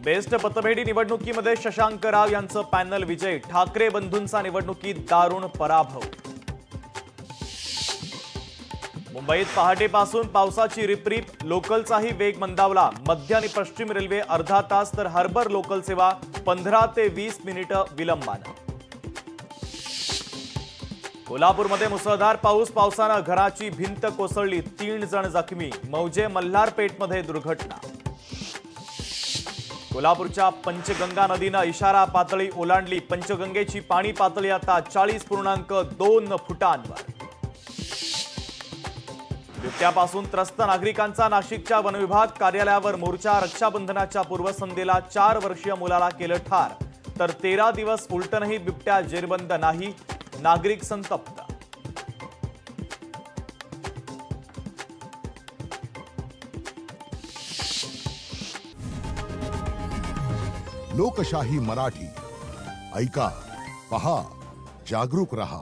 Best पतपेढी निवडणुकीमध्ये शशांक राव यांचं पॅनल विजय, ठाकरे बंधूंचा निवडणुकीत दारुण पराभव। मुंबईत पहाटेपासून पावसाची रिपरिप, लोकलचाही वेग मंदावला। मध्य आणि पश्चिम रेल्वे अर्धा तास तर हार्बर लोकल सेवा 15 ते 20 मिनिटं विलंबानं। कोल्हापूरमध्ये मुसळधार पाऊस, पावसानं घराची भिंत कोसळली, 3 जण जखमी। मौजे मल्हारपेठमध्ये दुर्घटना। कोल्हापूरच्या पंचगंगा नदीनं इशारा पातळी ओलांडली, पंचगंगेची पाणी पातळी आता 40.2 फुटांवर। बिबट्यापासून त्रस्त नागरिकांचा नाशिकच्या वनविभाग कार्यालयावर मोर्चा, रक्षाबंधनाच्या पूर्वसंध्येला 4 वर्षीय मुलाला केलं ठार, तर 13 दिवस उलटूनही बिबट्या जेरबंद नाही, नागरिक संतप्त। लोकशाही मराठी ऐका, पहा, जागरूक रहा।